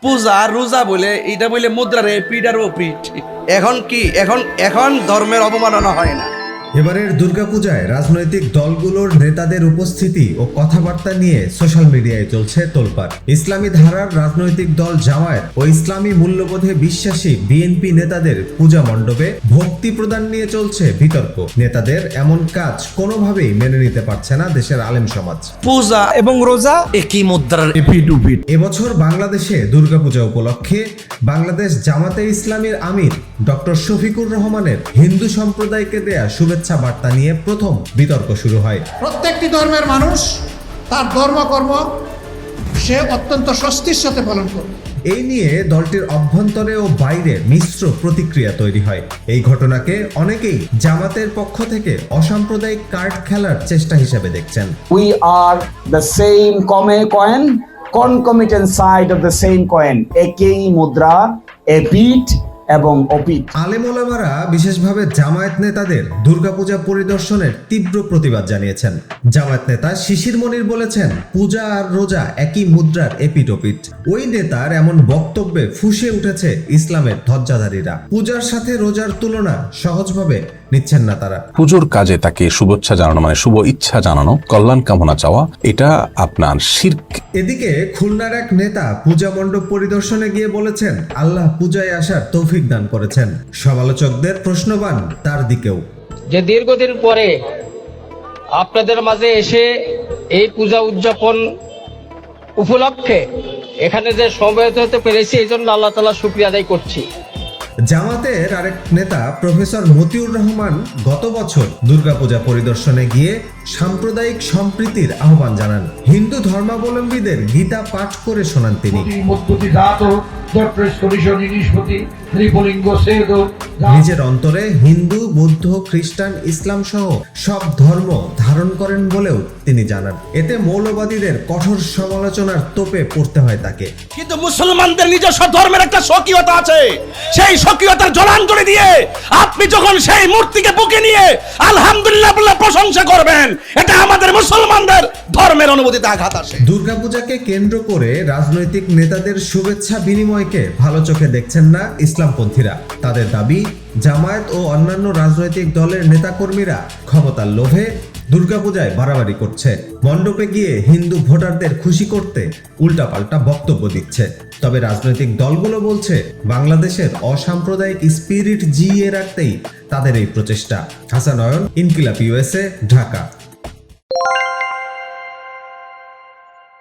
পূজা রোজা বলে এটা বলে মুদ্রার পিঠ আর ও পিঠ। এখন কি এখন ধর্মের অবমাননা হয় না। এবারের দুর্গাপূজায় রাজনৈতিক দলগুলোর নেতাদের উপস্থিতি ও কথাবার্তা নিয়ে সোশ্যাল মিডিয়ায় চলছে তোলপাড়। ইসলামী ধারার রাজনৈতিক দল জামায়াত ও ইসলামী মূল্যবোধে বিশ্বাসী বিএনপি নেতাদের পূজা মণ্ডপে ভক্তি প্রদান নিয়ে চলছে বিতর্ক। নেতাদের এমন কাজ কোনোভাবেই মেনে নিতে পারছে না দেশের আলেম সমাজ। পূজা এবং রোজা একই মুদ্রার পিঠ ও পিঠ। এবছর বাংলাদেশে দুর্গাপূজা উপলক্ষে বাংলাদেশ জামাতে ইসলামীর আমির ডক্টর শফিকুর রহমানের হিন্দু সম্প্রদায়কে দেয়া শুভেচ্ছা বার্তা নিয়ে প্রথম বিতর্ক শুরু হয়। প্রত্যেকটি ধর্মের মানুষ তার ধর্মকর্ম সে অত্যন্ত স্বস্তির সাথে পালন করবে। এই নিয়ে দলটির অভ্যন্তরে ও বাইরে মিশ্র প্রতিক্রিয়া তৈরি হয়। এই ঘটনাকে অনেকেই জামাতের পক্ষ থেকে অসাম্প্রদায়িক কার্ড খেলার চেষ্টা হিসেবে দেখছেন। we are the same coin, concomitant side of the same coin, একই মুদ্রা, a beat এবং অপিট। আলেম ওলামারা বিশেষভাবে জামায়াত নেতাদের দুর্গাপূজা পরিদর্শনের তীব্র প্রতিবাদ জানিয়েছেন। জামায়াত নেতা শিশির মনির বলেছেন, পূজা আর রোজা একই মুদ্রার এপিটোপিট। ওই নেতার এমন বক্তব্যে ফুঁসে উঠেছে ইসলামের ধ্বজাধারীরা। পূজার সাথে রোজার তুলনা সহজভাবে নিচ্ছেন না তারা। পুজোর কাজে তাকে শুভেচ্ছা জানানো মানে শুভ ইচ্ছা জানানো, কল্যাণ কামনা চাওয়া, এটা আপনার শিরক। এদিকে খুলনার এক নেতা পূজা মণ্ডপ পরিদর্শনে গিয়ে বলেছেন, আল্লাহ পূজায় আসার তৌফিক দান করেছেন। সমালোচকদের প্রশ্নবান তার দিকেও। যে দীর্ঘদিন পরে আপনাদের মাঝে এসে এই পূজা উদযাপন উপলক্ষে এখানে যে সমবেত হতে পেরেছি, এই জন্য আল্লাহ তাআলা শুকরিয়া আদায় করছি। জামাতের আরেক নেতা প্রফেসর মতিউর রহমান গত বছর দুর্গাপূজা পরিদর্শনে গিয়ে সাম্প্রদায়িক সম্প্রীতির আহ্বান জানান। হিন্দু ধর্মাবলম্বীদের গীতা পাঠ করে শোনান তিনি। নিজের অন্তরে হিন্দু, বৌদ্ধ, খ্রিস্টান, ইসলাম সহ সব ধর্ম ধারণ করেন বলেও তিনি জানান। এতে মৌলবাদীদের কঠোর সমালোচনার তোপে পড়তে হয় তাকে। কিন্তু মুসলমানদের নিজস্ব ধর্মের একটা স্বকীয়তা আছে। সেই স্বকীয়তার জলাঞ্জলি দিয়ে আপনি যখন সেই মূর্তিকে বুকে নিয়ে আলহামদুলিল্লাহ বলে প্রশংসা করবেন, এটা আমাদের মুসলমানদের ধর্মের অনুভূতিতে আঘাত আসে। দুর্গাপূজাকে কেন্দ্র করে রাজনৈতিক নেতাদের শুভেচ্ছা বিনিময়কে ভালো চোখে দেখছেন না ইসলামপন্থীরা। তাদের দাবি, জামায়াত ও অন্যান্য রাজনৈতিক দলের নেতাকর্মীরা ক্ষমতার লোভে দুর্গাপূজায় বাড়াবাড়ি করছে। মণ্ডপে গিয়ে হিন্দু ভোটারদের খুশি করতে উল্টাপাল্টা বক্তব্য দিচ্ছে। তবে রাজনৈতিক দলগুলো বলছে, বাংলাদেশের অসাম্প্রদায়িক স্পিরিট জিইয়ে রাখতেই তাদের এই প্রচেষ্টা। হাসান অয়ন, ইনকিলাব USA, ঢাকা।